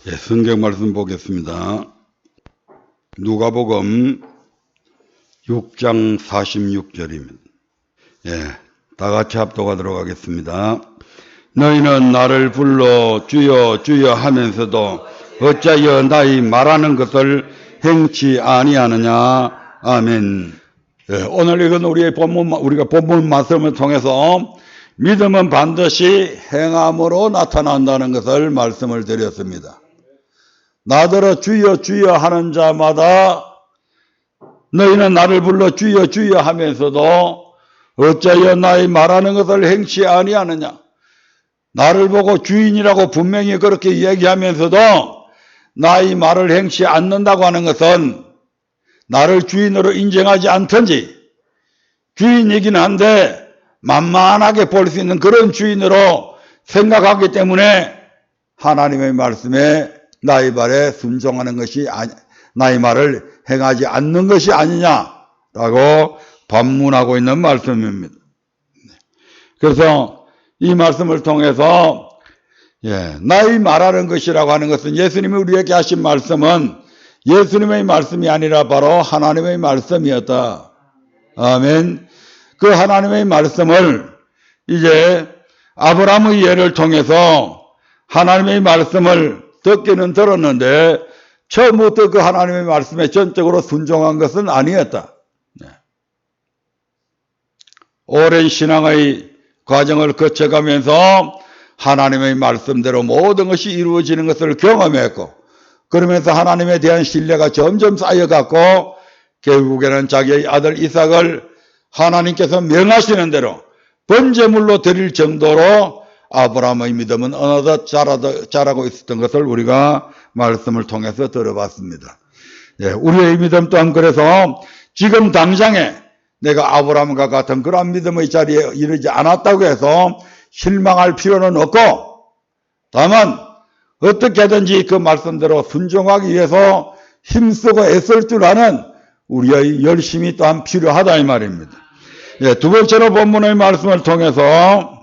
예, 성경 말씀 보겠습니다. 누가복음 6장 46절입니다. 예, 다 같이 합독하도록 하겠습니다. 너희는 나를 불러 주여 주여 하면서도 어찌하여 나의 말하는 것을 행치 아니하느냐. 아멘. 예, 오늘 이건 우리가 본문 말씀을 통해서 믿음은 반드시 행함으로 나타난다는 것을 말씀을 드렸습니다. 나더러 주여 주여 하는 자마다 너희는 나를 불러 주여 주여 하면서도 어찌하여 나의 말하는 것을 행치 아니하느냐. 나를 보고 주인이라고 분명히 그렇게 얘기하면서도 나의 말을 행치 않는다고 하는 것은 나를 주인으로 인정하지 않든지 주인이긴 한데 만만하게 볼 수 있는 그런 주인으로 생각하기 때문에 하나님의 말씀에 나의 말에 순종하는 것이 나의 말을 행하지 않는 것이 아니냐라고 반문하고 있는 말씀입니다. 그래서 이 말씀을 통해서 나의 말하는 것이라고 하는 것은 예수님이 우리에게 하신 말씀은 예수님의 말씀이 아니라 바로 하나님의 말씀이었다. 아멘. 그 하나님의 말씀을 이제 아브라함의 예를 통해서 하나님의 말씀을 듣기는 들었는데 처음부터 그 하나님의 말씀에 전적으로 순종한 것은 아니었다. 오랜 신앙의 과정을 거쳐가면서 하나님의 말씀대로 모든 것이 이루어지는 것을 경험했고 그러면서 하나님에 대한 신뢰가 점점 쌓여갔고 결국에는 자기의 아들 이삭을 하나님께서 명하시는 대로 번제물로 드릴 정도로 아브라함의 믿음은 어느덧 자라고 있었던 것을 우리가 말씀을 통해서 들어봤습니다. 우리의 믿음 또한 그래서 지금 당장에 내가 아브라함과 같은 그런 믿음의 자리에 이르지 않았다고 해서 실망할 필요는 없고 다만 어떻게든지 그 말씀대로 순종하기 위해서 힘쓰고 애쓸 줄 아는 우리의 열심이 또한 필요하다 이 말입니다. 두 번째로 본문의 말씀을 통해서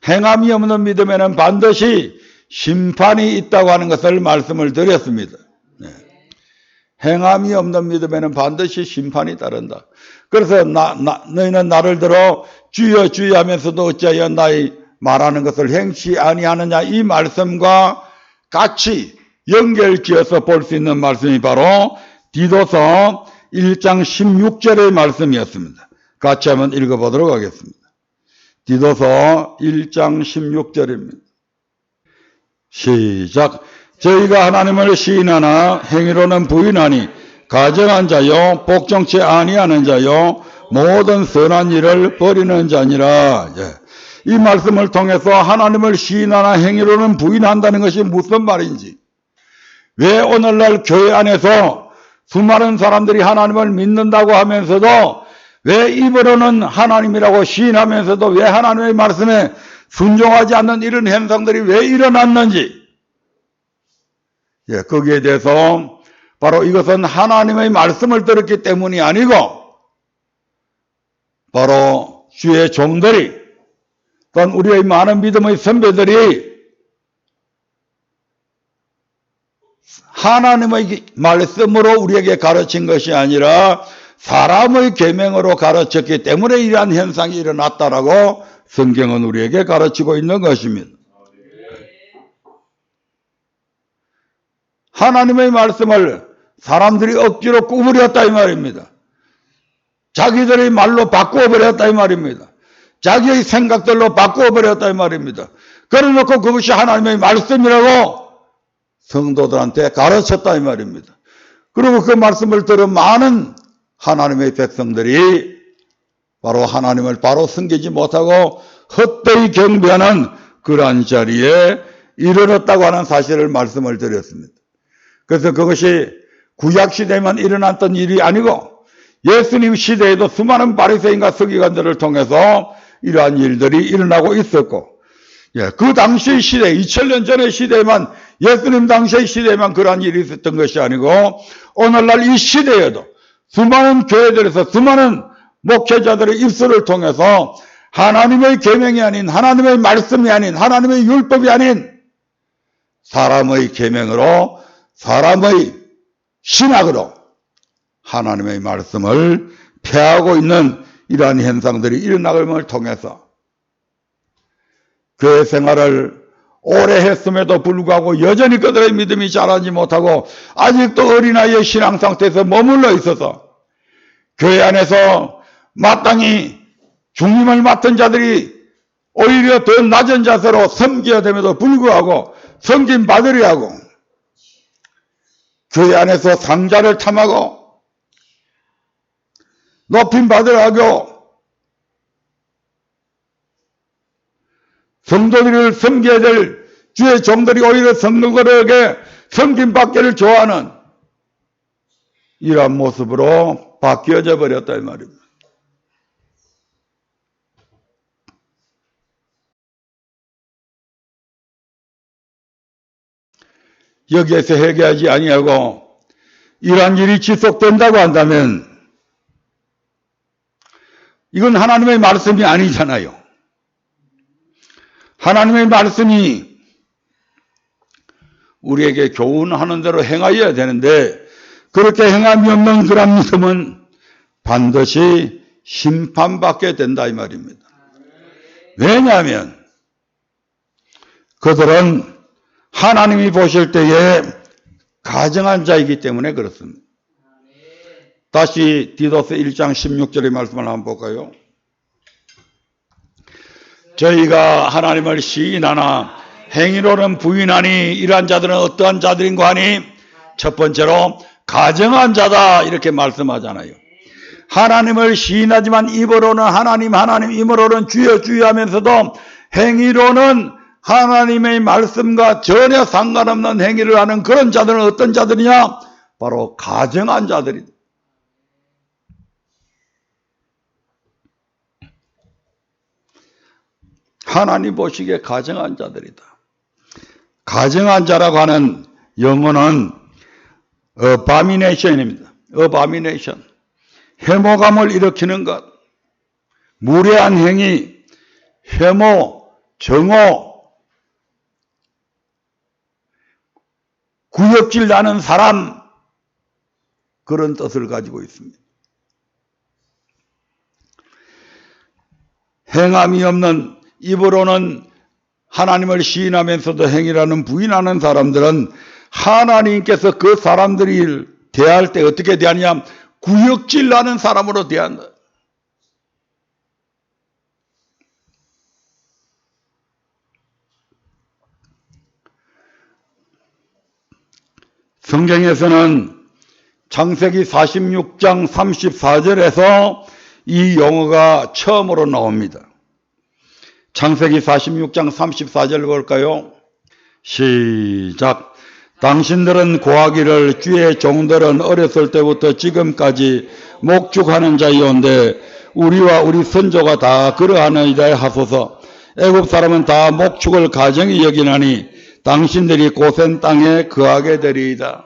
행함이 없는 믿음에는 반드시 심판이 있다고 하는 것을 말씀을 드렸습니다. 행함이 없는 믿음에는 반드시 심판이 따른다. 그래서 너희는 나를 들어 주여 주여 하면서도 어찌하여 나의 말하는 것을 행치 아니하느냐 이 말씀과 같이 연결지어서 볼 수 있는 말씀이 바로 디도서 1장 16절의 말씀이었습니다. 같이 한번 읽어보도록 하겠습니다. 디도서 1장 16절입니다. 시작. 저희가 하나님을 시인하나 행위로는 부인하니 가정한 자요 복종치 아니하는 자요 모든 선한 일을 버리는 자니라. 이 말씀을 통해서 하나님을 시인하나 행위로는 부인한다는 것이 무슨 말인지, 왜 오늘날 교회 안에서 수많은 사람들이 하나님을 믿는다고 하면서도 왜 입으로는 하나님이라고 시인하면서도 왜 하나님의 말씀에 순종하지 않는 이런 현상들이 왜 일어났는지, 거기에 대해서 바로 이것은 하나님의 말씀을 들었기 때문이 아니고 바로 주의 종들이 또한 우리의 많은 믿음의 선배들이 하나님의 말씀으로 우리에게 가르친 것이 아니라 사람의 계명으로 가르쳤기 때문에 이러한 현상이 일어났다라고 성경은 우리에게 가르치고 있는 것입니다. 하나님의 말씀을 사람들이 억지로 구부렸다 이 말입니다. 자기들의 말로 바꾸어버렸다 이 말입니다. 자기의 생각들로 바꾸어버렸다 이 말입니다. 그래놓고 그것이 하나님의 말씀이라고 성도들한테 가르쳤다 이 말입니다. 그리고 그 말씀을 들은 많은 하나님의 백성들이 바로 하나님을 바로 섬기지 못하고 헛되이 경배하는 그러한 자리에 이르렀다고 하는 사실을 말씀을 드렸습니다. 그래서 그것이 구약시대에만 일어났던 일이 아니고 예수님 시대에도 수많은 바리새인과 서기관들을 통해서 이러한 일들이 일어나고 있었고, 그 당시 시대, 2000년 전의 시대에만, 예수님 당시의 시대에만 그러한 일이 있었던 것이 아니고 오늘날 이 시대에도 수많은 교회들에서 수많은 목회자들의 입술을 통해서 하나님의 계명이 아닌, 하나님의 말씀이 아닌, 하나님의 율법이 아닌 사람의 계명으로 사람의 신학으로 하나님의 말씀을 폐하고 있는 이러한 현상들이 일어남을 통해서 교회 생활을 오래 했음에도 불구하고 여전히 그들의 믿음이 자라지 못하고 아직도 어린아이의 신앙 상태에서 머물러 있어서 교회 안에서 마땅히 중임을 맡은 자들이 오히려 더 낮은 자세로 섬겨야 됨에도 불구하고 섬김 받으려 하고 교회 안에서 상자를 탐하고 높임 받으려 하고 성도들을 섬겨야 될 주의 종들이 오히려 성도들에게 섬김받기를 좋아하는 이러한 모습으로 바뀌어져 버렸다 이 말입니다. 여기에서 회개하지 아니하고 이러한 일이 지속된다고 한다면 이건 하나님의 말씀이 아니잖아요. 하나님의 말씀이 우리에게 교훈하는 대로 행하여야 되는데 그렇게 행함이 없는 그런 믿음은 반드시 심판받게 된다 이 말입니다. 왜냐하면 그들은 하나님이 보실 때에 가정한 자이기 때문에 그렇습니다. 다시 디도서 1장 16절의 말씀을 한번 볼까요? 저희가 하나님을 시인하나 행위로는 부인하니 이러한 자들은 어떠한 자들인가 하니 첫 번째로 가정한 자다 이렇게 말씀하잖아요. 하나님을 시인하지만 입으로는 하나님 입으로는 주여 주여 하면서도 행위로는 하나님의 말씀과 전혀 상관없는 행위를 하는 그런 자들은 어떤 자들이냐? 바로 가정한 자들이다. 하나님 보시기에 가정한 자들이다. 가정한 자라고 하는 영어는 abomination입니다. abomination. 혐오감을 일으키는 것, 무례한 행위, 혐오, 정오, 구역질 나는 사람, 그런 뜻을 가지고 있습니다. 행함이 없는 입으로는 하나님을 시인하면서도 행위라는 부인하는 사람들은 하나님께서 그 사람들이 대할 때 어떻게 대하냐? 구역질 나는 사람으로 대한다. 성경에서는 창세기 46장 34절에서 이 용어가 처음으로 나옵니다. 창세기 46장 34절 볼까요? 시작. 당신들은 고하기를 주의 종들은 어렸을 때부터 지금까지 목축하는 자이온데 우리와 우리 선조가 다 그러하느니라 하소서. 애굽 사람은 다 목축을 가정히 여기나니 당신들이 고센 땅에 거하게 되리이다.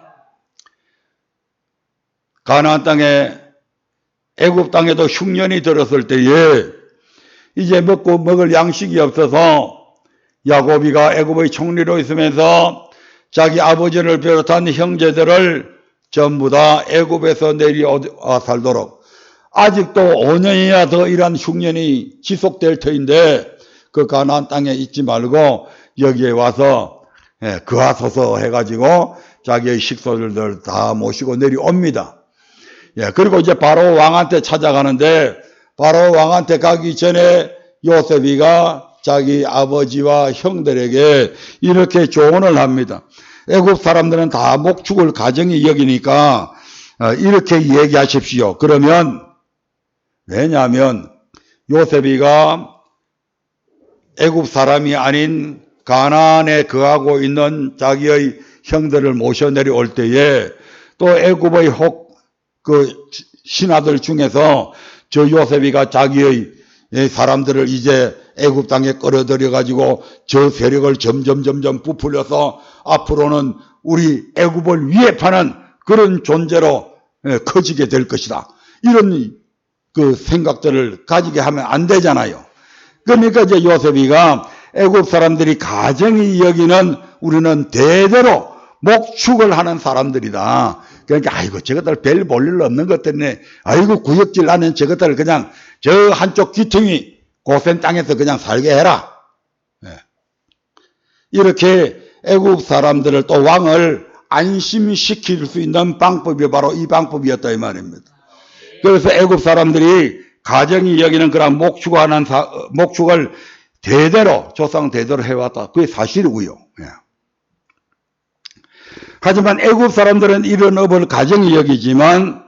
가나안 땅에 애굽 땅에도 흉년이 들었을 때에 이제 먹고 먹을 양식이 없어서 야곱이가 애굽의 총리로 있으면서 자기 아버지를 비롯한 형제들을 전부 다 애굽에서 내려와 살도록 아직도 5년이나 더 이러한 흉년이 지속될 터인데 그 가나안 땅에 있지 말고 여기에 와서 거하소서 해가지고 자기의 식소들을 다 모시고 내려옵니다. 그리고 이제 바로 왕한테 찾아가는데 바로 왕한테 가기 전에 요셉이가 자기 아버지와 형들에게 이렇게 조언을 합니다. 애굽 사람들은 다 목축을 가정히 여기니까 이렇게 얘기하십시오. 그러면 왜냐하면 요셉이가 애굽 사람이 아닌 가나안에 거하고 있는 자기의 형들을 모셔 내려올 때에 또 애굽의 그 신하들 중에서 저 요셉이가 자기의 사람들을 이제 애굽 땅에 끌어들여 가지고 저 세력을 점점 부풀려서 앞으로는 우리 애굽을 위협하는 그런 존재로 커지게 될 것이다. 이런 그 생각들을 가지게 하면 안 되잖아요. 그러니까 이제 요셉이가 애굽 사람들이 가정히 여기는 우리는 대대로 목축을 하는 사람들이다. 그러니까 아이고 저것들 별 볼 일 없는 것 때문에 아이고 구역질 나는 저것들 그냥 저 한쪽 귀퉁이 고센 땅에서 그냥 살게 해라. 예. 이렇게 애국 사람들을 또 왕을 안심시킬 수 있는 방법이 바로 이 방법이었다 이 말입니다. 그래서 애국 사람들이 가정이 여기는 그런 목축을 대대로 조상 대대로 해왔다. 그게 사실이고요. 예. 하지만 애국 사람들은 이런 업을 가정이 여기지만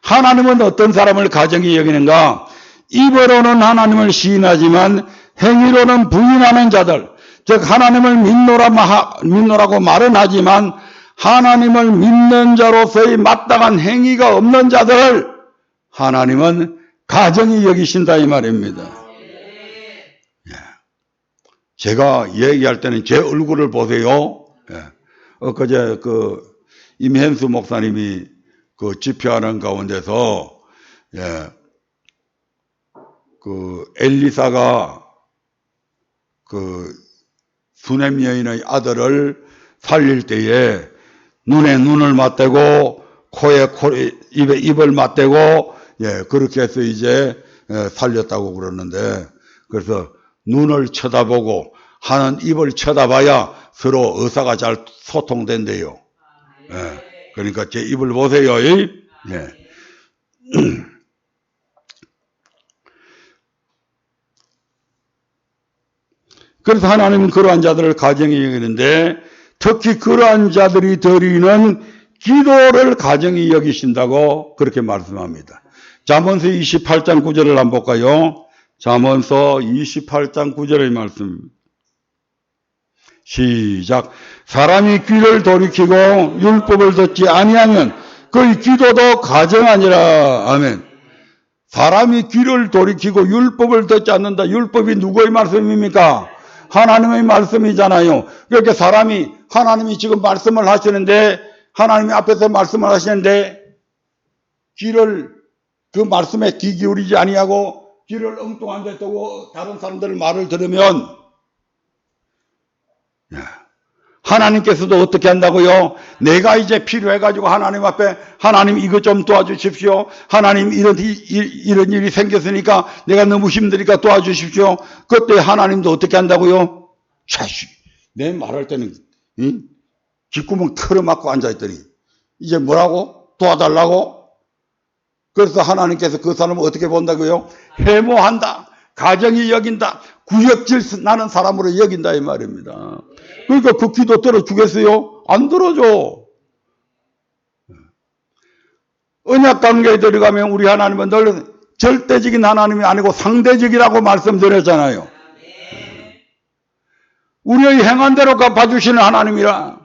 하나님은 어떤 사람을 가정이 여기는가? 입으로는 하나님을 시인하지만 행위로는 부인하는 자들, 즉 하나님을 믿노라고 말은 하지만 하나님을 믿는 자로서의 마땅한 행위가 없는 자들을 하나님은 가정이 여기신다 이 말입니다. 제가 얘기할 때는 제 얼굴을 보세요. 엊그제 임현수 목사님이 집회하는 가운데서 엘리사가 수넴 여인의 아들을 살릴 때에 눈에 눈을 맞대고 코에 입에 입을 맞대고 그렇게 해서 이제 살렸다고 그러는데, 그래서 눈을 쳐다보고 하는 입을 쳐다봐야 서로 의사가 잘 소통된대요. 그러니까 제 입을 보세요. 그래서 하나님은 그러한 자들을 가정이 여기는데 특히 그러한 자들이 드리는 기도를 가정이 여기신다고 그렇게 말씀합니다. 잠언서 28장 9절을 한번 볼까요? 잠언서 28장 9절의 말씀. 시작. 사람이 귀를 돌이키고 율법을 듣지 아니하면 그의 기도도 가정하니라. 아멘. 사람이 귀를 돌이키고 율법을 듣지 않는다. 율법이 누구의 말씀입니까? 하나님의 말씀이잖아요. 그렇게 사람이 하나님이 지금 말씀을 하시는데 하나님이 앞에서 말씀을 하시는데 귀를 그 말씀에 귀 기울이지 아니하고 귀를 엉뚱한 데 두고 다른 사람들 말을 들으면 하나님께서도 어떻게 한다고요? 내가 이제 필요해가지고 하나님 앞에 하나님 이것 좀 도와주십시오. 하나님 이런 일이 생겼으니까 내가 너무 힘드니까 도와주십시오. 그때 하나님도 어떻게 한다고요? 자식, 내 말할 때는 귓구멍 틀어막고 앉아있더니 이제 뭐라고? 도와달라고? 그래서 하나님께서 그 사람을 어떻게 본다고요? 해모한다. 가정이 여긴다. 구역질 나는 사람으로 여긴다 이 말입니다. 그러니까 그 기도 들어주겠어요? 안 들어줘. 언약 관계에 들어가면 우리 하나님은 늘 절대적인 하나님이 아니고 상대적이라고 말씀드렸잖아요. 우리의 행한 대로 갚아주시는 하나님이라,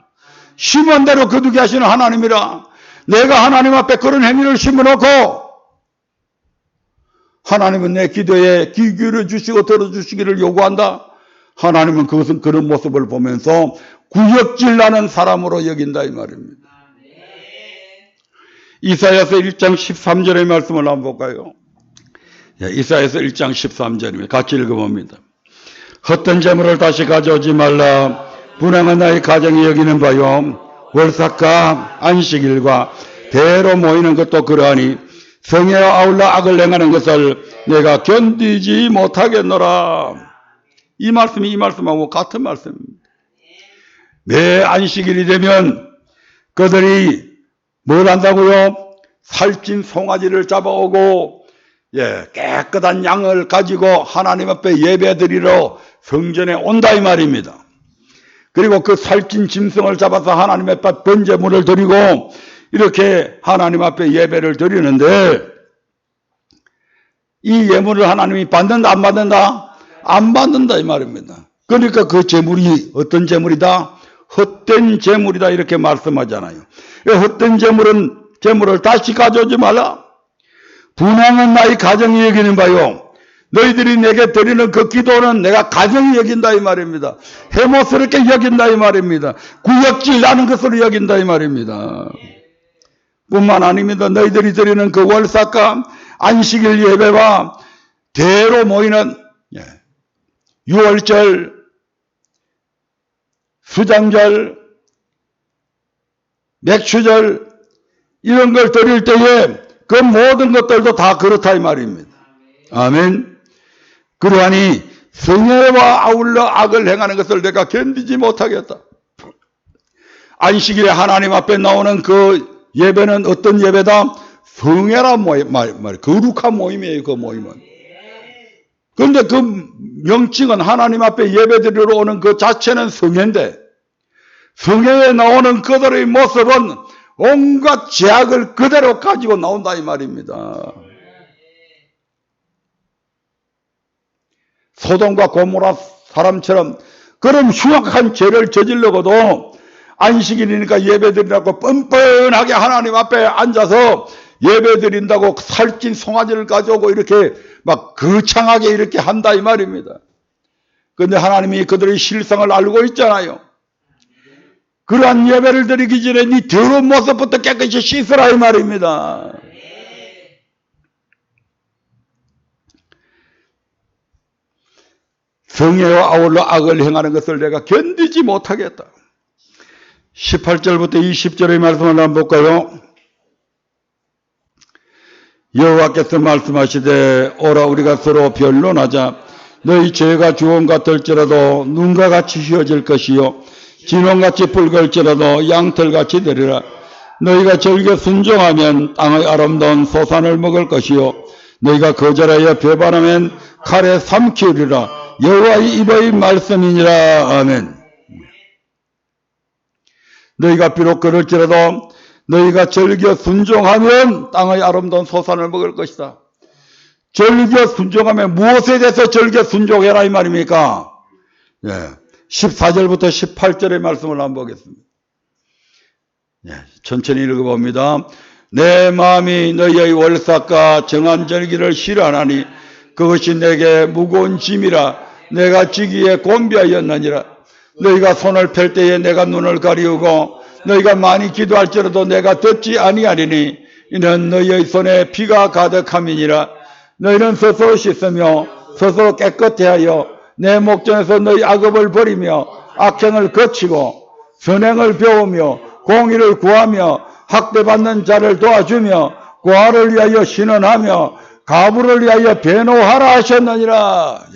심은 대로 거두게 하시는 하나님이라, 내가 하나님 앞에 그런 행위를 심어놓고 하나님은 내 기도에 귀 기울여 주시고 들어주시기를 요구한다. 하나님은 그것은 그런 모습을 보면서 구역질 나는 사람으로 여긴다 이 말입니다. 이사야서 1장 13절의 말씀을 한번 볼까요? 이사야서 1장 13절입니다. 같이 읽어봅니다. 헛된 재물을 다시 가져오지 말라. 분양한 나의 가정이 여기는 바요. 월삭과 안식일과 대로 모이는 것도 그러하니 성에와 아울러 악을 행하는 것을 내가 견디지 못하겠노라. 이 말씀이 이 말씀하고 같은 말씀입니다. 매 안식일이 되면 그들이 뭘 한다고요? 살찐 송아지를 잡아오고 깨끗한 양을 가지고 하나님 앞에 예배드리러 성전에 온다 이 말입니다. 그리고 그 살찐 짐승을 잡아서 하나님 앞에 번제물을 드리고 이렇게 하나님 앞에 예배를 드리는데 이 예물을 하나님이 받는다 안 받는다? 안 받는다 이 말입니다. 그러니까 그 제물이 어떤 제물이다? 헛된 제물이다 이렇게 말씀하잖아요. 헛된 제물을 다시 가져오지 말라. 분향은 나의 가정이 여기는 바요. 너희들이 내게 드리는 그 기도는 내가 가정이 여긴다 이 말입니다. 해모스럽게 여긴다 이 말입니다. 구역질 나는 것으로 여긴다 이 말입니다. 뿐만 아닙니다. 너희들이 드리는 그 월삭과 안식일 예배와 대로 모이는 유월절, 수장절, 맥주절 이런 걸 드릴 때에 그 모든 것들도 다 그렇다 이 말입니다. 아멘. 그러하니 성회와 아울러 악을 행하는 것을 내가 견디지 못하겠다. 안식일에 하나님 앞에 나오는 그 예배는 어떤 예배다? 성회라 거룩한 모임이에요. 그 모임은. 그런데 그 명칭은 하나님 앞에 예배드리러 오는 그 자체는 성회인데 성회에 나오는 그들의 모습은 온갖 죄악을 그대로 가지고 나온다 이 말입니다. 소돔과 고모라 사람처럼 그런 흉악한 죄를 저질러고도 안식일이니까 예배드리라고 뻔뻔하게 하나님 앞에 앉아서 예배드린다고 살찐 송아지를 가져오고 이렇게 막 거창하게 이렇게 한다 이 말입니다. 그런데 하나님이 그들의 실상을 알고 있잖아요. 그러한 예배를 드리기 전에 네 더러운 모습부터 깨끗이 씻으라 이 말입니다. 성회와 아울러 악을 행하는 것을 내가 견디지 못하겠다. 18절부터 20절의 말씀을 한번 볼까요? 여호와께서 말씀하시되 오라 우리가 서로 변론하자. 너희 죄가 주홍 같을지라도 눈과 같이 휘어질 것이요 진홍같이 붉을지라도 양털같이 되리라. 너희가 절개 순종하면 땅의 아름다운 소산을 먹을 것이요 너희가 거절하여 배반하면 칼에 삼키리라. 여호와의 입의 말씀이니라. 아멘. 너희가 비록 그럴지라도 너희가 절개 순종하면 땅의 아름다운 소산을 먹을 것이다. 절개 순종하면 무엇에 대해서 절개 순종해라 이 말입니까? 14절부터 18절의 말씀을 한번 보겠습니다. 천천히 읽어봅니다. 내 마음이 너희의 월삭과 정한 절기를 싫어하나니 그것이 내게 무거운 짐이라. 내가 지기에 곤비하였느니라. 너희가 손을 펼 때에 내가 눈을 가리우고 너희가 많이 기도할지라도 내가 듣지 아니하리니 이는 너희의 손에 피가 가득함이니라. 너희는 스스로 씻으며 스스로 깨끗해 하여 내 목전에서 너희 악업을 버리며 악행을 거치고 선행을 배우며 공의를 구하며 학대받는 자를 도와주며 고아를 위하여 신원하며 가부를 위하여 변호하라 하셨느니라.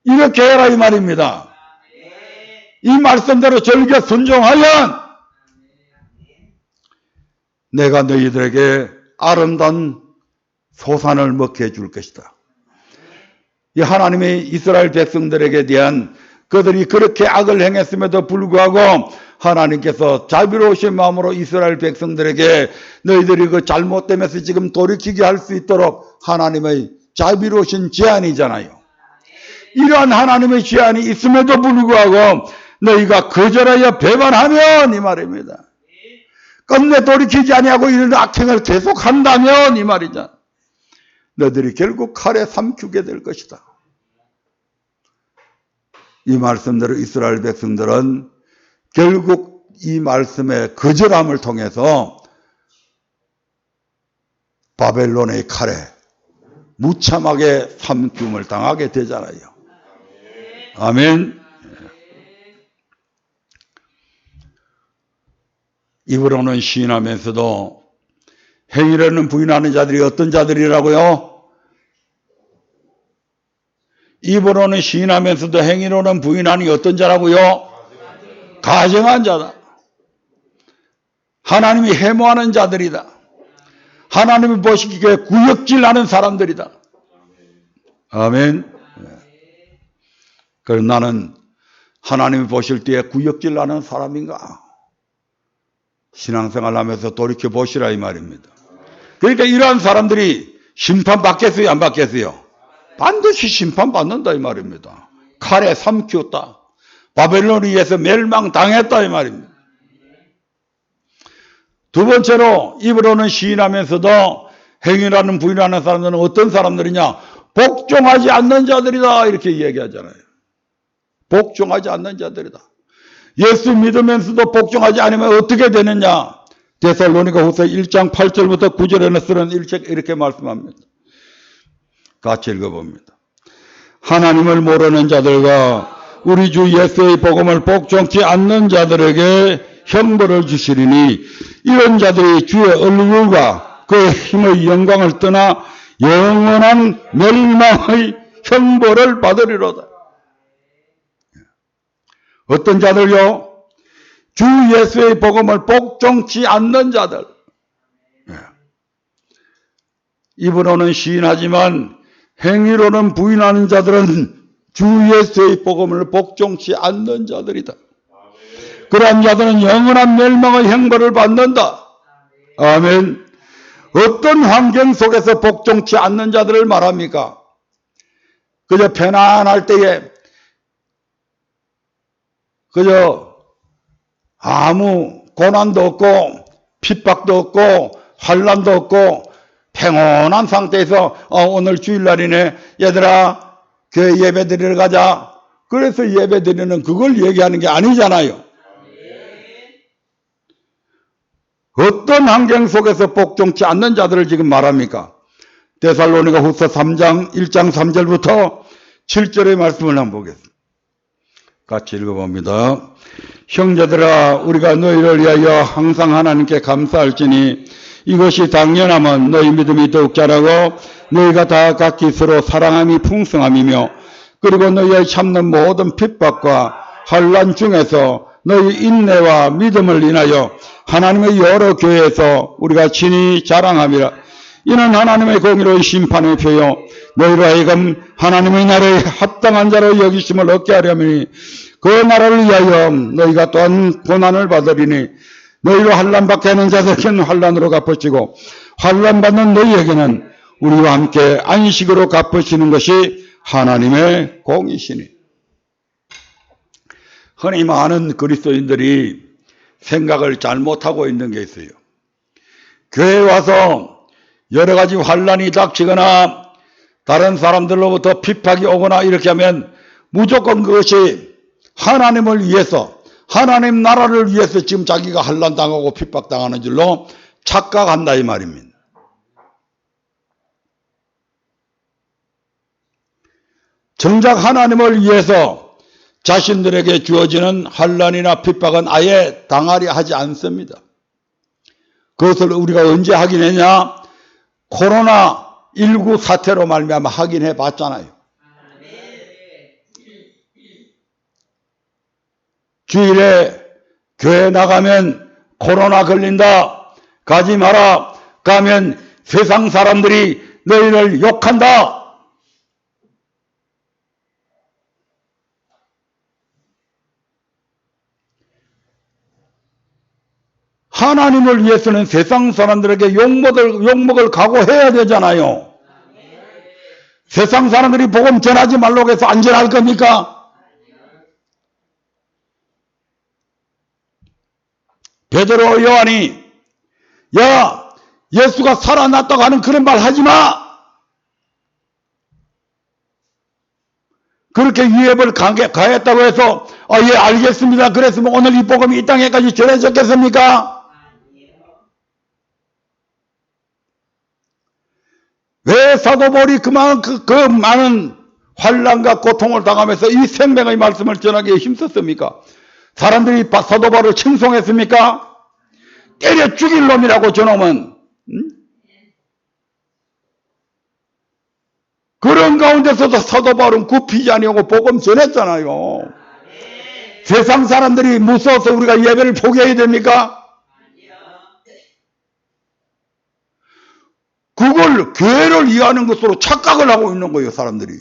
이렇게 해라 이 말입니다. 이 말씀대로 절개 순종하면 내가 너희들에게 아름다운 소산을 먹게 해줄 것이다. 이 하나님의 이스라엘 백성들에게 대한 그들이 그렇게 악을 행했음에도 불구하고 하나님께서 자비로우신 마음으로 이스라엘 백성들에게 너희들이 그 잘못됨에서 지금 돌이키게 할 수 있도록 하나님의 자비로우신 제안이잖아요. 이러한 하나님의 제안이 있음에도 불구하고 너희가 거절하여 배반하면 이 말입니다. 끝내 돌이키지 아니하고 이런 악행을 계속한다면 이 말이죠. 너희들이 결국 칼에 삼키게 될 것이다. 이 말씀대로 이스라엘 백성들은 결국 이 말씀의 거절함을 통해서 바벨론의 칼에 무참하게 삼킴을 당하게 되잖아요. 아멘. 입으로는 시인하면서도 행위로는 부인하는 자들이 어떤 자들이라고요? 입으로는 시인하면서도 행위로는 부인하니 어떤 자라고요? 가증한 자다. 하나님이 해모하는 자들이다. 하나님이 보시기에 구역질하는 사람들이다. 아멘. 그럼 나는 하나님이 보실 때에 구역질하는 사람인가? 신앙생활 하면서 돌이켜 보시라 이 말입니다. 그러니까 이러한 사람들이 심판 받겠어요? 안 받겠어요? 반드시 심판받는다 이 말입니다. 칼에 삼켰다. 바벨론에 의해서 멸망당했다 이 말입니다. 두 번째로 입으로는 시인하면서도 행위라는 부인하는 사람들은 어떤 사람들이냐? 복종하지 않는 자들이다 이렇게 얘기하잖아요. 복종하지 않는 자들이다. 예수 믿으면서도 복종하지 않으면 어떻게 되느냐? 데살로니가후서 1장 8절부터 9절에는 쓰는 일책 이렇게 말씀합니다. 같이 읽어봅니다. 하나님을 모르는 자들과 우리 주 예수의 복음을 복종치 않는 자들에게 형벌을 주시리니 이런 자들이 주의 얼굴과 그의 힘의 영광을 떠나 영원한 멸망의 형벌을 받으리로다. 어떤 자들요? 주 예수의 복음을 복종치 않는 자들. 입으로는 시인하지만 행위로는 부인하는 자들은 주 예수의 복음을 복종치 않는 자들이다. 그러한 자들은 영원한 멸망의 형벌을 받는다. 아멘. 어떤 환경 속에서 복종치 않는 자들을 말합니까? 그저 편안할 때에 그저 아무 고난도 없고 핍박도 없고 환난도 없고 평온한 상태에서 오늘 주일날이네 얘들아 교회 예배 드리러 가자. 그래서 예배 드리는 그걸 얘기하는 게 아니잖아요. 어떤 환경 속에서 복종치 않는 자들을 지금 말합니까? 데살로니가 후서 3장 1장 3절부터 7절의 말씀을 한번 보겠습니다. 같이 읽어봅니다. 형제들아 우리가 너희를 위하여 항상 하나님께 감사할지니 이것이 당연하면 너희 믿음이 더욱 자라고 너희가 다 각기 서로 사랑함이 풍성함이며 그리고 너희의 참는 모든 핍박과 환난 중에서 너희 인내와 믿음을 인하여 하나님의 여러 교회에서 우리가 친히 자랑함이라. 이는 하나님의 공의로운 심판의 표요 너희로 하여금 하나님의 나라에 합당한 자로 여기심을 얻게 하려니 그 나라를 위하여 너희가 또한 고난을 받으리니 너희로 환난받게 하는 자들에게는 환난으로 갚으시고 환난받는 너희에게는 우리와 함께 안식으로 갚으시는 것이 하나님의 공이시니. 흔히 많은 그리스도인들이 생각을 잘못하고 있는 게 있어요. 교회에 와서 여러 가지 환난이 닥치거나 다른 사람들로부터 핍박이 오거나 이렇게 하면 무조건 그것이 하나님을 위해서 하나님 나라를 위해서 지금 자기가 환난당하고 핍박당하는 줄로 착각한다 이 말입니다. 정작 하나님을 위해서 자신들에게 주어지는 환난이나 핍박은 아예 당하려 하지 않습니다. 그것을 우리가 언제 확인했냐? 코로나19 사태로 말미암아 확인해 봤잖아요. 주일에 교회 나가면 코로나 걸린다, 가지 마라, 가면 세상 사람들이 너희를 욕한다. 하나님을 위해서는 세상 사람들에게 욕먹을 각오해야 되잖아요. 세상 사람들이 복음 전하지 말라고 해서 안 전할 겁니까? 베드로 요한이 야 예수가 살아났다고 하는 그런 말 하지 마. 그렇게 위협을 가했다고 해서 예 알겠습니다. 그랬으면 오늘 이 복음이 이 땅에까지 전해졌겠습니까? 왜 사도 바울이 그 많은 환난과 고통을 당하면서 이 생명의 말씀을 전하기에 힘썼습니까? 사람들이 사도 바울을 칭송했습니까? 때려 죽일 놈이라고 저놈은. 그런 가운데서도 사도 바울은 굽히지 아니하고 복음 전했잖아요. 세상 사람들이 무서워서 우리가 예배를 포기해야 됩니까? 그걸 교회를 이해하는 것으로 착각을 하고 있는 거예요, 사람들이.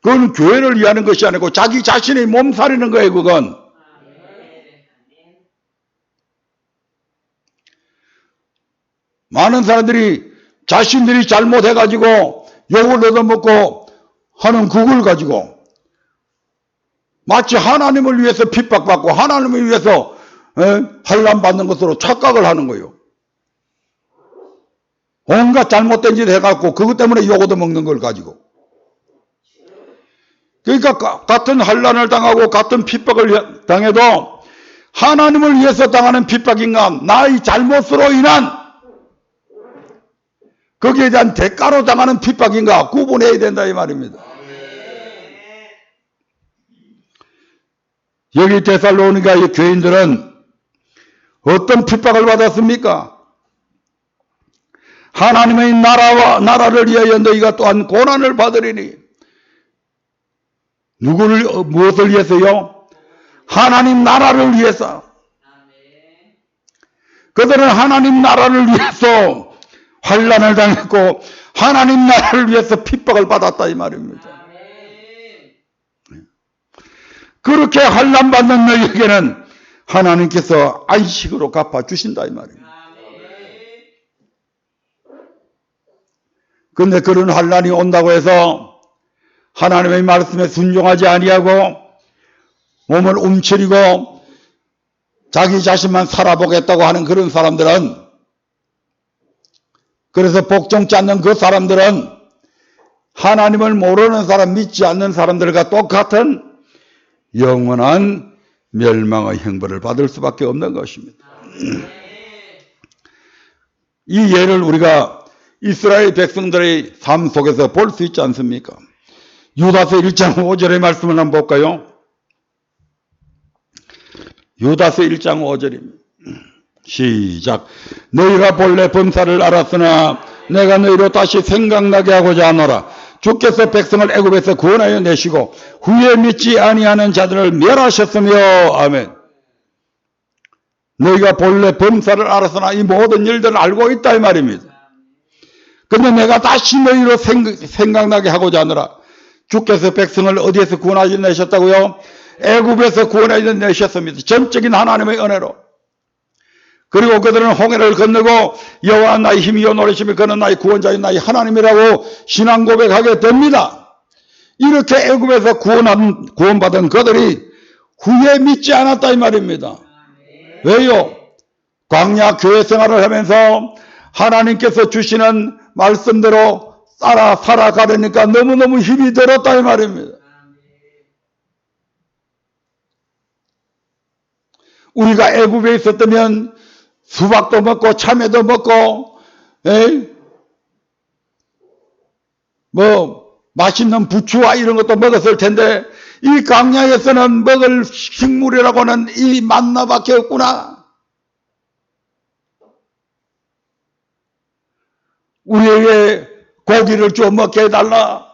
그건 교회를 이해하는 것이 아니고 자기 자신의 몸살이는 거예요, 그건. 많은 사람들이 자신들이 잘못해가지고 욕을 얻어먹고 하는 그걸 가지고 마치 하나님을 위해서 핍박받고 하나님을 위해서 환난받는 것으로 착각을 하는 거예요. 온갖 잘못된 짓 해갖고 그것 때문에 욕 얻어먹는 걸 가지고. 그러니까 같은 환난을 당하고 같은 핍박을 당해도 하나님을 위해서 당하는 핍박인가 나의 잘못으로 인한 거기에 대한 대가로 당하는 핍박인가 구분해야 된다 이 말입니다. 여기 데살로니가의 교인들은 어떤 핍박을 받았습니까? 하나님의 나라를 위하여 너희가 또한 고난을 받으리니. 무엇을 위해서요? 하나님 나라를 위해서. 그들은 하나님 나라를 위해서 환난을 당했고 하나님 나라를 위해서 핍박을 받았다 이 말입니다. 그렇게 환난받는 너희에게는 하나님께서 안식으로 갚아주신다 이 말입니다. 그런데 그런 환난이 온다고 해서 하나님의 말씀에 순종하지 아니하고 몸을 움츠리고 자기 자신만 살아보겠다고 하는 그런 사람들은, 그래서 복종치 않는 그 사람들은 하나님을 모르는 사람, 믿지 않는 사람들과 똑같은 영원한 멸망의 형벌을 받을 수밖에 없는 것입니다. 이 예를 우리가 이스라엘 백성들의 삶 속에서 볼 수 있지 않습니까? 유다서 1장 5절의 말씀을 한번 볼까요? 유다서 1장 5절입니다. 시작. 너희가 본래 범사를 알았으나 내가 너희로 다시 생각나게 하고자 하노라. 주께서 백성을 애굽에서 구원하여 내시고 후에 믿지 아니하는 자들을 멸하셨으며. 아멘. 너희가 본래 범사를 알았으나 이 모든 일들을 알고 있다 이 말입니다. 근데 내가 다시 너희로 생각나게 하고자 하노라. 주께서 백성을 어디에서 구원하여 내셨다고요? 애굽에서 구원하여 내셨습니다. 전적인 하나님의 은혜로. 그리고 그들은 홍해를 건너고 여호와 나의 힘이요 노래심이 그는 나의 구원자인 나의 하나님이라고 신앙 고백하게 됩니다. 이렇게 애굽에서 구원받은 그들이 후에 믿지 않았다 이 말입니다. 왜요? 광야 교회 생활을 하면서 하나님께서 주시는 말씀대로 살아가려니까 너무너무 힘이 들었다 이 말입니다. 우리가 애굽에 있었다면 수박도 먹고 참외도 먹고 맛있는 부추와 이런 것도 먹었을 텐데 이 광야에서는 먹을 식물이라고는 이 만나밖에 없구나. 우리에게 고기를 좀 먹게 해달라.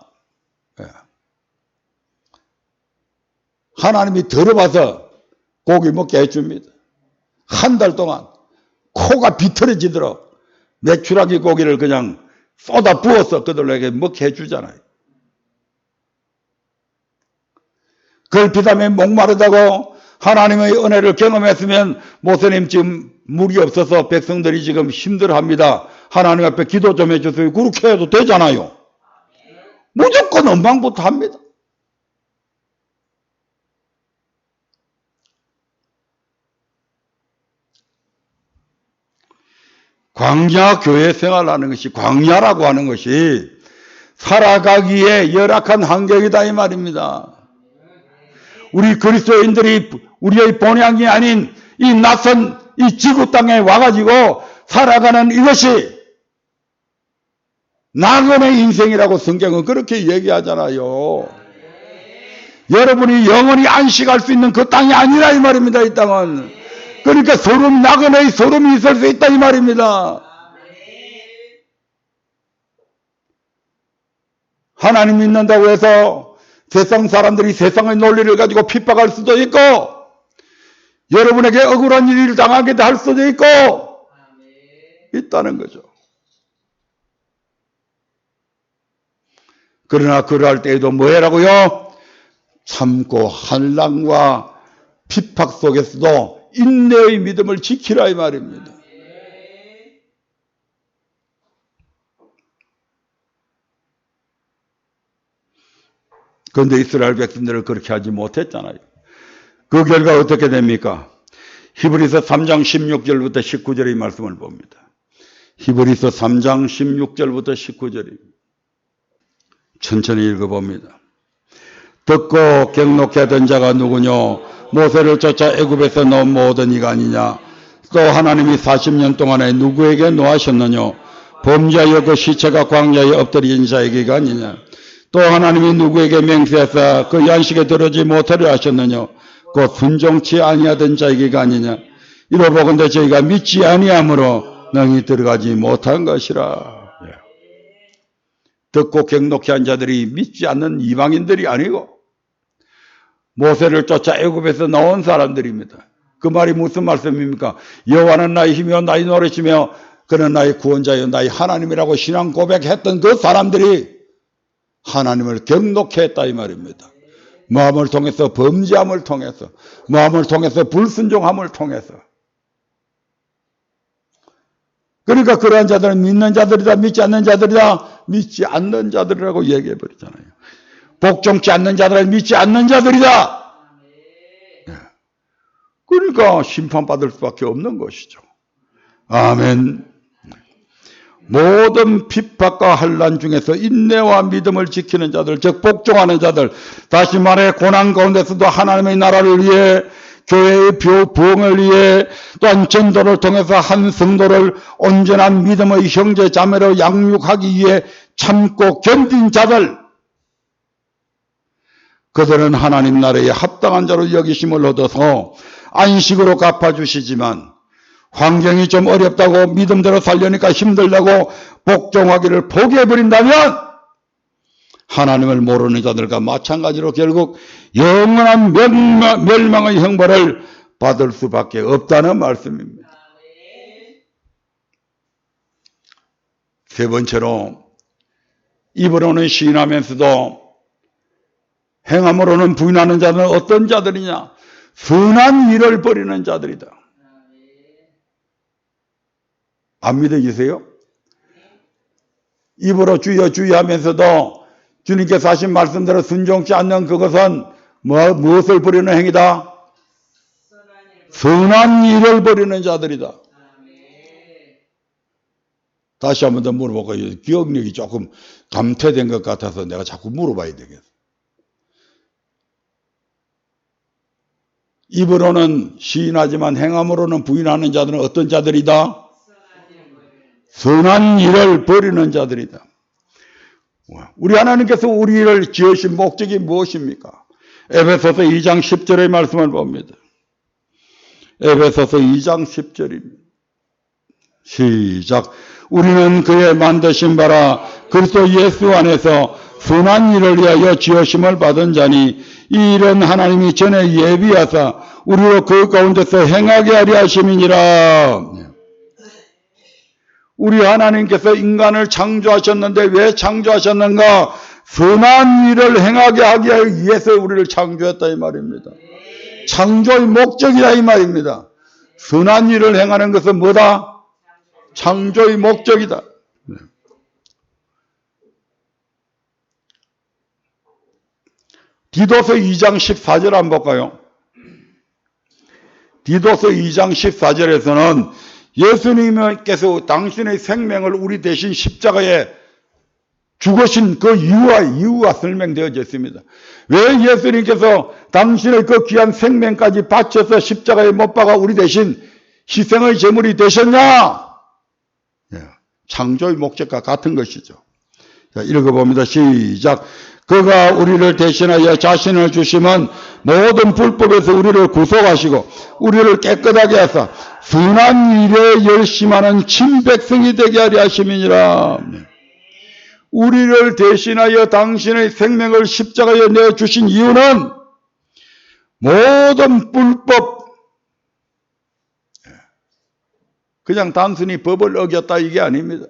하나님이 들어봐서 고기 먹게 해줍니다. 한 달 동안 코가 비틀어지도록 메추라기 고기를 그냥 쏟아 부어서 그들에게 먹게 해주잖아요. 그걸 비담에 목마르다고 하나님의 은혜를 경험했으면 모세님 지금 물이 없어서 백성들이 지금 힘들어합니다. 하나님 앞에 기도 좀 해주세요. 그렇게 해도 되잖아요. 무조건 원망부터 합니다. 광야 교회 생활하는 것이, 광야라고 하는 것이 살아가기에 열악한 환경이다 이 말입니다. 우리 그리스도인들이 우리의 본향이 아닌 이 낯선 이 지구 땅에 와가지고 살아가는 이것이 낙원의 인생이라고 성경은 그렇게 얘기하잖아요. 여러분이 영원히 안식할 수 있는 그 땅이 아니라 이 말입니다. 이 땅은. 그러니까 낙원의 소름이 있을 수 있다 이 말입니다. 하나님 믿는다고 해서 세상 사람들이 세상의 논리를 가지고 핍박할 수도 있고 여러분에게 억울한 일을 당하게 할 수도 있고 있다는 거죠. 그러나 그러할 때에도 뭐 해라고요? 참고 환난과 핍박 속에서도 인내의 믿음을 지키라 이 말입니다. 그런데 이스라엘 백성들은 그렇게 하지 못했잖아요. 그 결과 어떻게 됩니까? 히브리서 3장 16절부터 19절의 말씀을 봅니다. 히브리서 3장 16절부터 19절입니다. 천천히 읽어봅니다. 듣고 경록케 하던 자가 누구뇨? 모세를 쫓아 애굽에서 넣은 모든 이가 아니냐? 또 하나님이 40년 동안에 누구에게 노하셨느뇨? 범죄하여 그 시체가 광야에 엎드린 자에게가 아니냐? 또 하나님이 누구에게 맹세하사 그 양식에 들어지 못하려 하셨느뇨? 곧 순종치 아니하던 자에게가 아니냐. 이로보건대 저희가 믿지 아니함으로 능히 들어가지 못한 것이라. 듣고 경록히 한 자들이 믿지 않는 이방인들이 아니고 모세를 쫓아 애굽에서 나온 사람들입니다. 그 말이 무슨 말씀입니까? 여호와는 나의 힘이요 나의 노릇이며 그는 나의 구원자여 나의 하나님이라고 신앙 고백했던 그 사람들이 하나님을 경록히 했다 이 말입니다. 마음을 통해서 범죄함을 통해서 마음을 통해서 불순종함을 통해서 그러니까 그러한 자들은 믿는 자들이다 믿지 않는 자들이다 믿지 않는 자들이라고 얘기해 버리잖아요. 복종치 않는 자들은 믿지 않는 자들이다. 그러니까 심판받을 수밖에 없는 것이죠. 아멘. 모든 핍박과 환난 중에서 인내와 믿음을 지키는 자들, 즉 복종하는 자들, 다시 말해 고난 가운데서도 하나님의 나라를 위해 교회의 부흥을 위해 또한 전도를 통해서 한 성도를 온전한 믿음의 형제 자매로 양육하기 위해 참고 견딘 자들, 그들은 하나님 나라에 합당한 자로 여기심을 얻어서 안식으로 갚아주시지만 환경이 좀 어렵다고 믿음대로 살려니까 힘들다고 복종하기를 포기해버린다면 하나님을 모르는 자들과 마찬가지로 결국 영원한 멸망의 형벌을 받을 수밖에 없다는 말씀입니다. 세 번째로 입으로는 시인하면서도 행함으로는 부인하는 자는 어떤 자들이냐? 선한 일을 벌이는 자들이다. 안 믿어지세요? 입으로 주여 주여 하면서도 주님께서 하신 말씀대로 순종치 않는 그것은 무엇을 벌이는 행위다? 선한 일을 벌이는 자들이다. 다시 한 번 더 물어볼까요? 기억력이 조금 감퇴된 것 같아서 내가 자꾸 물어봐야 되겠어. 입으로는 시인하지만 행함으로는 부인하는 자들은 어떤 자들이다? 선한 일을 벌이는 자들이다. 우리 하나님께서 우리를 지으신 목적이 무엇입니까? 에베소서 2장 10절의 말씀을 봅니다. 에베소서 2장 10절입니다. 시작. 우리는 그의 만드신 바라 그리스도 예수 안에서 선한 일을 위하여 지으심을 받은 자니 이 일은 하나님이 전에 예비하사 우리로 그 가운데서 행하게 하려 하심이니라. 우리 하나님께서 인간을 창조하셨는데 왜 창조하셨는가? 선한 일을 행하게 하기 위해서 우리를 창조했다 이 말입니다. 창조의 목적이다 이 말입니다. 선한 일을 행하는 것은 뭐다? 창조의 목적이다. 디도서 2장 14절 한번 볼까요? 디도서 2장 14절에서는 예수님께서 당신의 생명을 우리 대신 십자가에 죽으신 그 이유가 설명되어져 있습니다. 왜 예수님께서 당신의 그 귀한 생명까지 바쳐서 십자가에 못 박아 우리 대신 희생의 제물이 되셨냐? 창조의 목적과 같은 것이죠. 자, 읽어봅니다. 시작. 그가 우리를 대신하여 자신을 주시면 모든 불법에서 우리를 구속하시고 우리를 깨끗하게 하사 선한 일에 열심하는 친백성이 되게 하려 하심이니라. 우리를 대신하여 당신의 생명을 십자가에 내주신 이유는 모든 불법, 그냥 단순히 법을 어겼다 이게 아닙니다.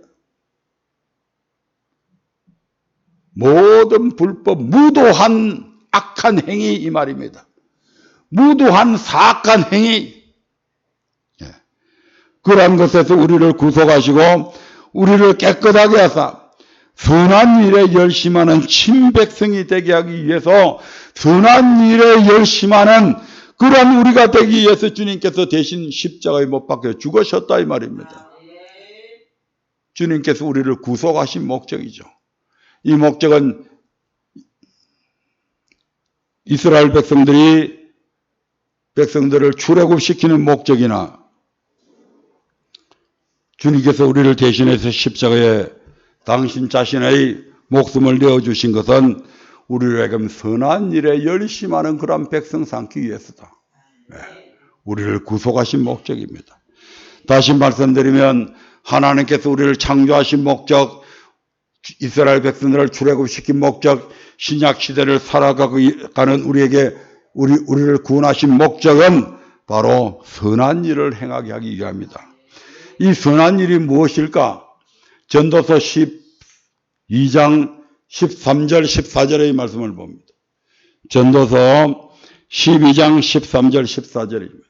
모든 불법, 무도한 악한 행위 이 말입니다. 무도한 사악한 행위. 그러한 것에서 우리를 구속하시고 우리를 깨끗하게 하사 선한 일에 열심하는 친백성이 되게 하기 위해서 선한 일에 열심하는 그러한 우리가 되기 위해서 주님께서 대신 십자가에 못 박혀 죽으셨다 이 말입니다. 주님께서 우리를 구속하신 목적이죠. 이 목적은 이스라엘 백성들을 출애굽시키는 목적이나 주님께서 우리를 대신해서 십자가에 당신 자신의 목숨을 내어주신 것은 우리에게 선한 일에 열심하는 그런 백성 삼기 위해서다. 우리를 구속하신 목적입니다. 다시 말씀드리면 하나님께서 우리를 창조하신 목적, 이스라엘 백성들을 출애굽시킨 목적, 신약 시대를 살아가는 우리를 구원하신 목적은 바로 선한 일을 행하게 하기 위함이다. 이 선한 일이 무엇일까? 전도서 12장 13절 14절의 말씀을 봅니다. 전도서 12장 13절 14절입니다.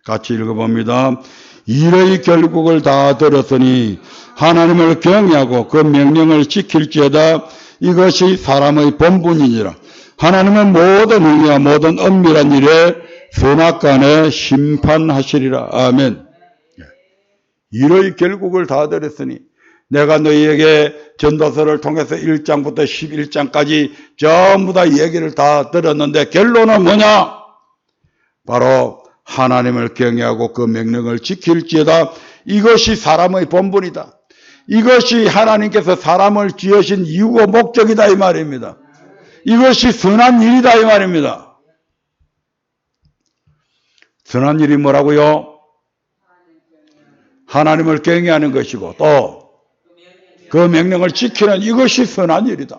같이 읽어봅니다. 일의 결국을 다 들었으니 하나님을 경외하고 그 명령을 지킬지어다. 이것이 사람의 본분이니라. 하나님은 모든 행위와 모든 엄밀한 일에 선악간에 심판하시리라. 아멘. 일의 결국을 다 들었으니 내가 너희에게 전도서를 통해서 1장부터 11장까지 전부 다 얘기를 다 들었는데 결론은 뭐냐? 바로 하나님을 경외하고 그 명령을 지킬지어다. 이것이 사람의 본분이다. 이것이 하나님께서 사람을 지으신 이유고 목적이다 이 말입니다. 이것이 선한 일이다 이 말입니다. 선한 일이 뭐라고요? 하나님을 경외하는 것이고 또 그 명령을 지키는 이것이 선한 일이다.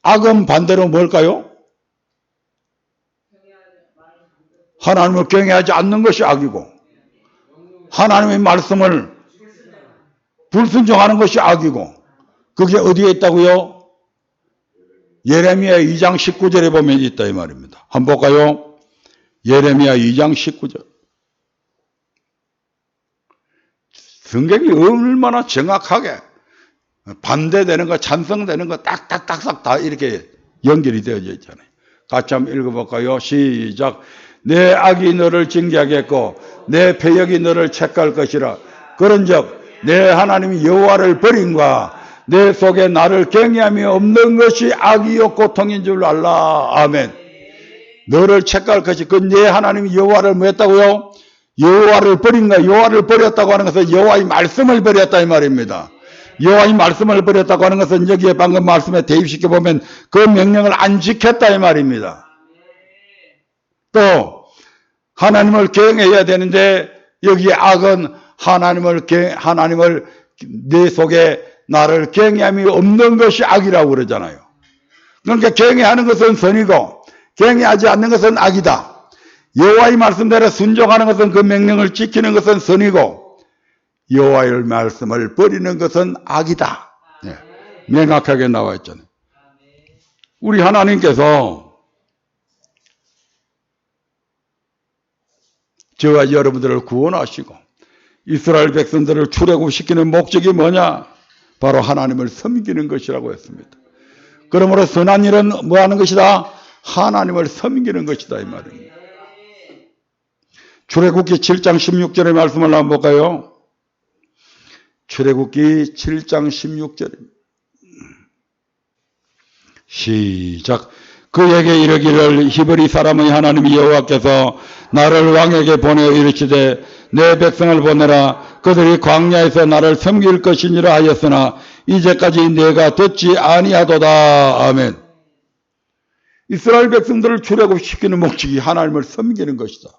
악은 반대로 뭘까요? 하나님을 경외하지 않는 것이 악이고 하나님의 말씀을 불순종하는 것이 악이고 그게 어디에 있다고요? 예레미야 2장 19절에 보면 있다 이 말입니다. 한번 볼까요? 예레미야 2장 19절. 성경이 얼마나 정확하게 반대되는 거, 찬성되는 거 딱딱딱딱 다 이렇게 연결이 되어져 있잖아요. 같이 한번 읽어볼까요? 시작. 내 악이 너를 징계하겠고 내 패역이 너를 책할 것이라. 그런즉 내 하나님 여호와를 버림과 내 속에 나를 경외함이 없는 것이 악이요 고통인 줄 알라. 아멘. 너를 책할 것이 그 내 하나님 여호와를 뭐 했다고요? 여호와를 버린가? 여호와를 버렸다고 하는 것은 여호와의 말씀을 버렸다 이 말입니다. 여호와의 말씀을 버렸다고 하는 것은 여기에 방금 말씀에 대입시켜 보면 그 명령을 안 지켰다 이 말입니다. 또 하나님을 경외해야 되는데 여기에 악은 하나님을 내 속에 나를 경외함이 없는 것이 악이라고 그러잖아요. 그러니까 경외하는 것은 선이고 경외하지 않는 것은 악이다. 여호와의 말씀대로 순종하는 것은 그 명령을 지키는 것은 선이고 여호와의 말씀을 버리는 것은 악이다. 네, 명확하게 나와 있잖아요. 우리 하나님께서 저와 여러분들을 구원하시고 이스라엘 백성들을 출애굽시키는 목적이 뭐냐? 바로 하나님을 섬기는 것이라고 했습니다. 그러므로 선한 일은 뭐 하는 것이다? 하나님을 섬기는 것이다 이 말입니다. 출애굽기 7장 16절의 말씀을 한번 볼까요? 출애굽기 7장 16절입니다. 시작. 그에게 이르기를 히브리 사람의 하나님 여호와께서 나를 왕에게 보내어 이르시되 내 백성을 보내라. 그들이 광야에서 나를 섬길 것이니라 하였으나 이제까지 내가 듣지 아니하도다. 아멘. 이스라엘 백성들을 출애굽시키는 목적이 하나님을 섬기는 것이다.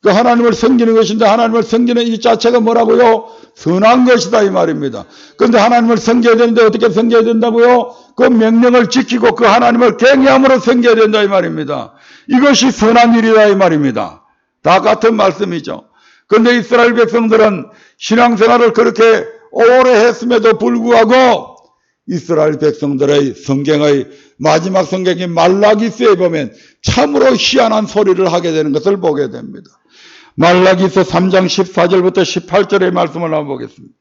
그 하나님을 섬기는 것인데 하나님을 섬기는 이 자체가 뭐라고요? 선한 것이다 이 말입니다. 그런데 하나님을 섬겨야 되는데 어떻게 섬겨야 된다고요? 그 명령을 지키고 그 하나님을 경외함으로 섬겨야 된다 이 말입니다. 이것이 선한 일이다 이 말입니다. 다 같은 말씀이죠. 그런데 이스라엘 백성들은 신앙생활을 그렇게 오래 했음에도 불구하고 이스라엘 백성들의 성경의 마지막 성경인 말라기서에 보면 참으로 희한한 소리를 하게 되는 것을 보게 됩니다. 말라기서 3장 14절부터 18절의 말씀을 한번 보겠습니다.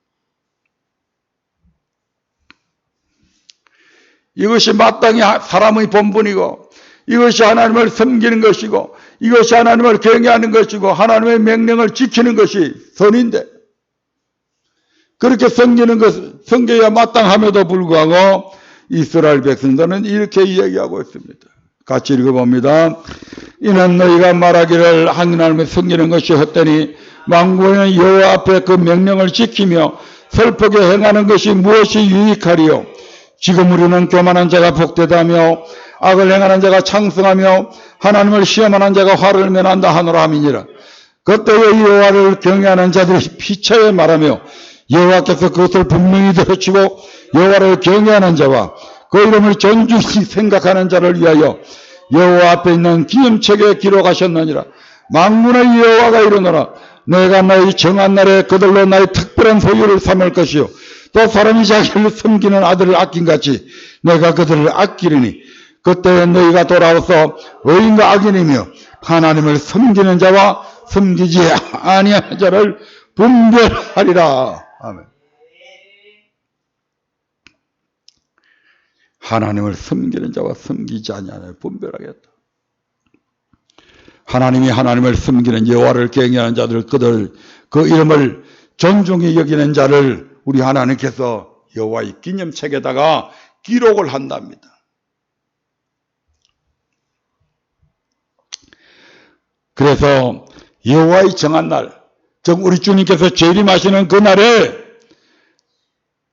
이것이 마땅히 사람의 본분이고 이것이 하나님을 섬기는 것이고 이것이 하나님을 경외하는 것이고 하나님의 명령을 지키는 것이 선인데 그렇게 섬겨야 마땅함에도 불구하고 이스라엘 백성들은 이렇게 이야기하고 있습니다. 같이 읽어봅니다. 이는 너희가 말하기를 하나님을 섬기는 것이 헛되니 만군의 여호와 앞에 그 명령을 지키며 슬프게 행하는 것이 무엇이 유익하리요? 지금 우리는 교만한 자가 복되다며 악을 행하는 자가 창성하며 하나님을 시험하는 자가 화를 면한다 하노라 함이니라. 그때의 여호와를 경외하는 자들이 피차에 말하며 여호와께서 그것을 분명히 들어주고 여호와를 경외하는 자와 그 이름을 존중히 생각하는 자를 위하여 여호와 앞에 있는 기념책에 기록하셨느니라. 만군의 여호와가 이르노라. 내가 나의 정한 날에 그들로 나의 특별한 소유를 삼을 것이요 또 사람이 자기를 섬기는 아들을 아낀같이 내가 그들을 아끼리니 그때 너희가 돌아와서 의인과 악인이며 하나님을 섬기는 자와 섬기지 아니하는 자를 분별하리라. 아멘. 하나님을 섬기는 자와 섬기지 아니하는 자를 분별하겠다. 하나님이 하나님을 섬기는 여호와를 경외하는 자들 그들 그 이름을 존중히 여기는 자를 우리 하나님께서 여호와의 기념책에다가 기록을 한답니다. 그래서 여호와의 정한 날, 즉 우리 주님께서 재림하시는 그 날에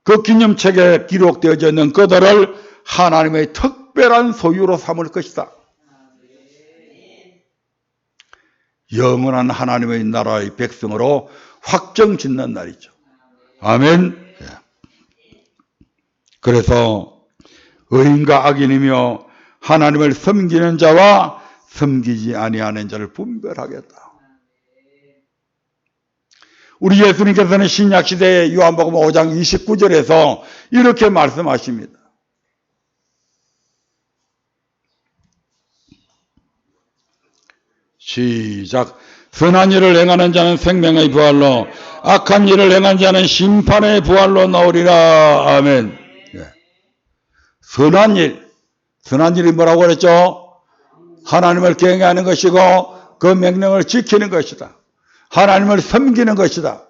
그 기념책에 기록되어져 있는 그들을 하나님의 특별한 소유로 삼을 것이다. 영원한 하나님의 나라의 백성으로 확정짓는 날이죠. 아멘. 그래서 의인과 악인이며 하나님을 섬기는 자와 섬기지 아니하는 자를 분별하겠다. 우리 예수님께서는 신약시대의 요한복음 5장 29절에서 이렇게 말씀하십니다. 시작. 선한 일을 행하는 자는 생명의 부활로 악한 일을 행한 자는 심판의 부활로 나오리라. 아멘. 선한 일. 선한 일이 뭐라고 그랬죠? 하나님을 경외하는 것이고 그 명령을 지키는 것이다. 하나님을 섬기는 것이다.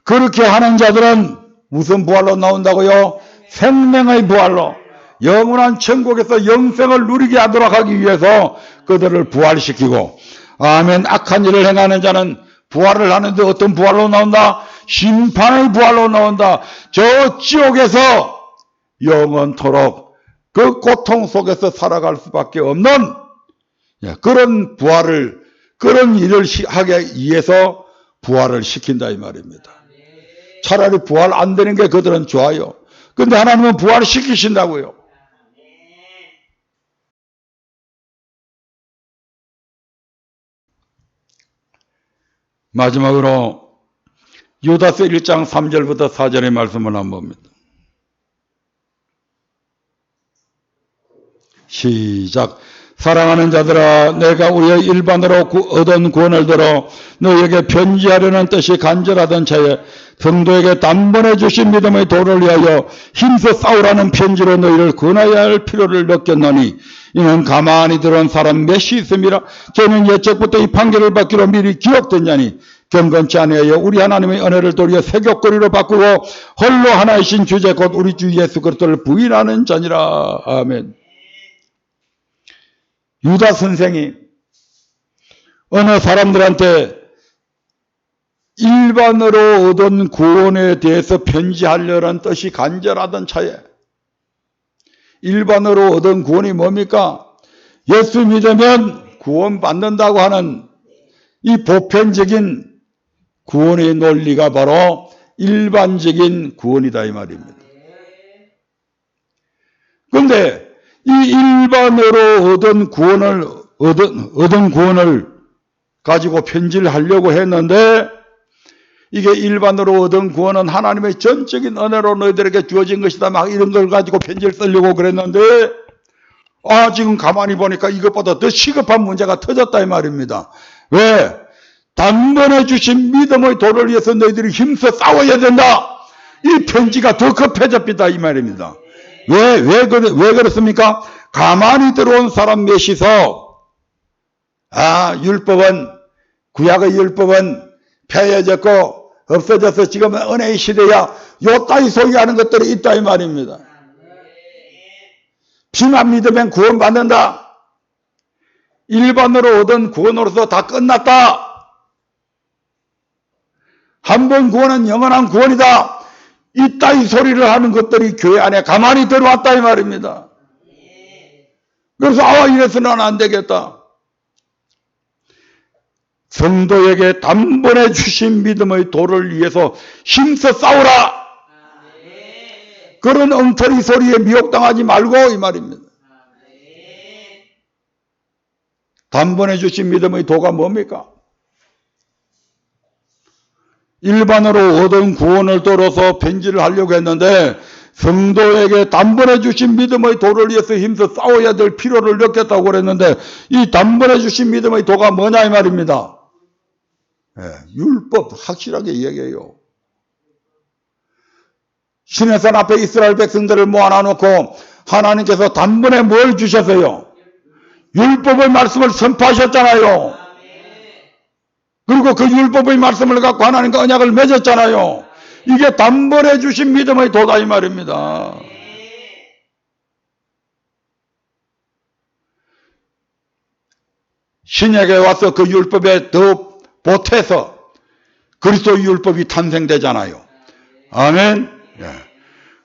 그렇게 하는 자들은 무슨 부활로 나온다고요? 생명의 부활로. 영원한 천국에서 영생을 누리게 하도록 하기 위해서 그들을 부활시키고, 아멘. 악한 일을 행하는 자는 부활을 하는데 어떤 부활로 나온다? 심판의 부활로 나온다. 저 지옥에서 영원토록 그 고통 속에서 살아갈 수밖에 없는 그런 부활을, 그런 일을 하기 위해서 부활을 시킨다 이 말입니다. 차라리 부활 안 되는 게 그들은 좋아요. 근데 하나님은 부활시키신다고요. 마지막으로 유다서 1장 3절부터 4절의 말씀을 한번 봅니다. 시작. 사랑하는 자들아, 내가 우리의 일반으로 얻은 구원을 들어 너희에게 편지하려는 뜻이 간절하던 차에 성도에게 단번에 주신 믿음의 도를 위하여 힘써 싸우라는 편지로 너희를 권하여야 할 필요를 느꼈노니 이는 가만히 들어온 사람 몇이 있음이라. 저는 예적부터 이 판결을 받기로 미리 기억됐냐니 경건치 아니하여 우리 하나님의 은혜를 도리어 세격거리로 바꾸고 홀로 하나이신 주제 곧 우리 주 예수 그리스도를 부인하는 자니라. 아멘. 유다 선생이 어느 사람들한테 일반으로 얻은 구원에 대해서 편지하려는 뜻이 간절하던 차에, 일반으로 얻은 구원이 뭡니까? 예수 믿으면 구원받는다고 하는 이 보편적인 구원의 논리가 바로 일반적인 구원이다 이 말입니다. 그런데 이 일반으로 얻은 구원을 가지고 편지를 하려고 했는데, 이게 일반으로 얻은 구원은 하나님의 전적인 은혜로 너희들에게 주어진 것이다 막 이런 걸 가지고 편지를 쓰려고 그랬는데, 지금 가만히 보니까 이것보다 더 시급한 문제가 터졌다 이 말입니다. 왜? 단번에 주신 믿음의 도를 위해서 너희들이 힘써 싸워야 된다. 이 편지가 더 급해졌다 이 말입니다. 왜 그렇습니까? 가만히 들어온 사람 몇이서, 율법은, 구약의 율법은 폐해졌고, 없어져서 지금은 은혜의 시대야. 요 따위 소개하는 것들이 있다 이 말입니다. 피만 믿으면 구원받는다. 일반으로 얻은 구원으로서 다 끝났다. 한 번 구원은 영원한 구원이다. 이따위 소리를 하는 것들이 교회 안에 가만히 들어왔다 이 말입니다. 그래서 이래서는 안 되겠다. 성도에게 단번에 주신 믿음의 도를 위해서 힘써 싸우라. 그런 엉터리 소리에 미혹당하지 말고 이 말입니다. 단번에 주신 믿음의 도가 뭡니까? 일반으로 얻은 구원을 떨어서 변질을 하려고 했는데 성도에게 단번에 주신 믿음의 도를 위해서 힘써 싸워야 될 필요를 느꼈다고 그랬는데 이 단번에 주신 믿음의 도가 뭐냐 이 말입니다. 율법 확실하게 얘기해요. 시내산 앞에 이스라엘 백성들을 모아놔놓고 하나님께서 단번에 뭘 주셨어요? 율법의 말씀을 선포하셨잖아요. 그리고 그 율법의 말씀을 갖고 하나님과 언약을 맺었잖아요. 이게 단번에 주신 믿음의 도다 이 말입니다. 신약에 와서 그 율법에 더 보태서 그리스도 율법이 탄생되잖아요. 아멘.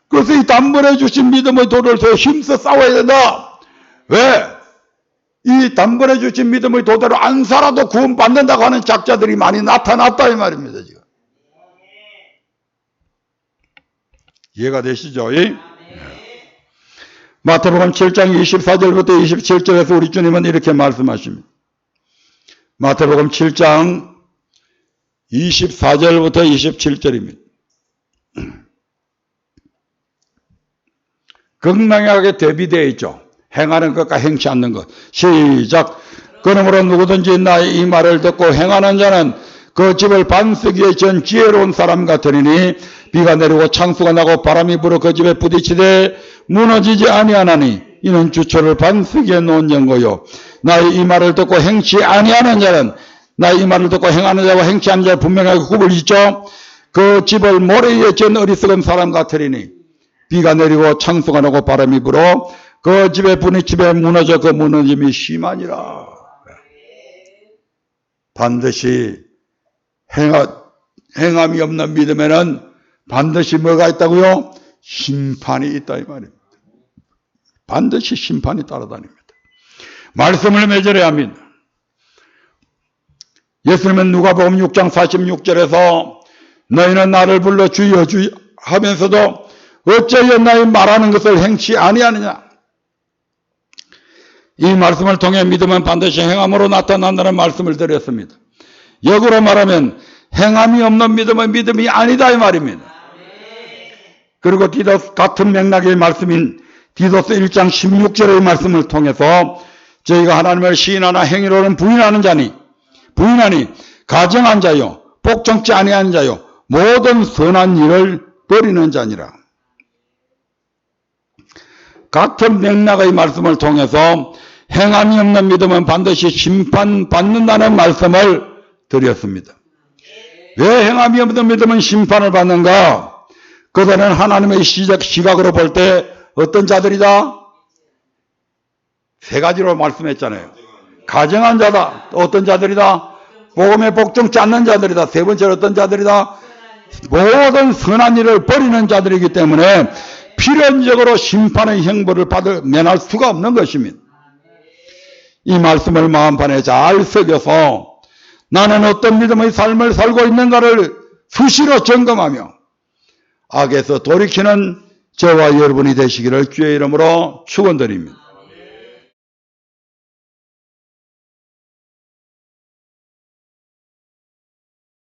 그래서 이 단번에 주신 믿음의 도를 더 힘써 싸워야 된다. 왜? 이 단번에 주신 믿음의 도대로 안 살아도 구원받는다고 하는 작자들이 많이 나타났다 이 말입니다. 지금. 이해가 되시죠? 마태복음 7장 24절부터 27절에서 우리 주님은 이렇게 말씀하십니다. 마태복음 7장 24절부터 27절입니다. 극명하게 대비되어 있죠. 행하는 것과 행치 않는 것. 시작. 그러므로 누구든지 나의 이 말을 듣고 행하는 자는 그 집을 반석위에 지은 지혜로운 사람 같으니 비가 내리고 창수가 나고 바람이 불어 그 집에 부딪히되 무너지지 아니하나니 이는 주초를 반석위에 놓은 연고요. 나의 이 말을 듣고 행치 아니하는 자는 나의 이 말을 듣고 행하는 자와 행치 않는 자를 분명하게 구분이죠. 그 집을 모래 위에 지은 어리석은 사람 같으니 비가 내리고 창수가 나고 바람이 불어 그 집에 부딪히며 무너져 그 무너짐이 심하니라. 반드시 행함이 없는 믿음에는 반드시 뭐가 있다고요? 심판이 있다 이 말입니다. 반드시 심판이 따라다닙니다. 말씀을 맺으려야 합니다. 예수님은 누가복음 6장 46절에서 너희는 나를 불러 주여 주여 하면서도 어찌하여 나의 말하는 것을 행치 아니하느냐. 이 말씀을 통해 믿음은 반드시 행함으로 나타난다는 말씀을 드렸습니다. 역으로 말하면 행함이 없는 믿음은 믿음이 아니다 이 말입니다. 그리고 디도스 같은 맥락의 말씀인 디도스 1장 16절의 말씀을 통해서 저희가 하나님을 시인하나 행위로는 부인하니 가정한 자요 복종치 아니하는 자요 모든 선한 일을 버리는 자니라. 같은 맥락의 말씀을 통해서 행함이 없는 믿음은 반드시 심판받는다는 말씀을 드렸습니다. 왜 행함이 없는 믿음은 심판을 받는가? 그들은 하나님의 시각으로 볼 때 어떤 자들이다? 세 가지로 말씀했잖아요. 가정한 자다. 어떤 자들이다? 복음에 복종치 않는 자들이다. 세 번째로 어떤 자들이다? 모든 선한 일을 버리는 자들이기 때문에 필연적으로 심판의 형벌을 면할 수가 없는 것입니다. 이 말씀을 마음판에 잘 새겨서 나는 어떤 믿음의 삶을 살고 있는가를 수시로 점검하며 악에서 돌이키는 저와 여러분이 되시기를 주의 이름으로 축원드립니다.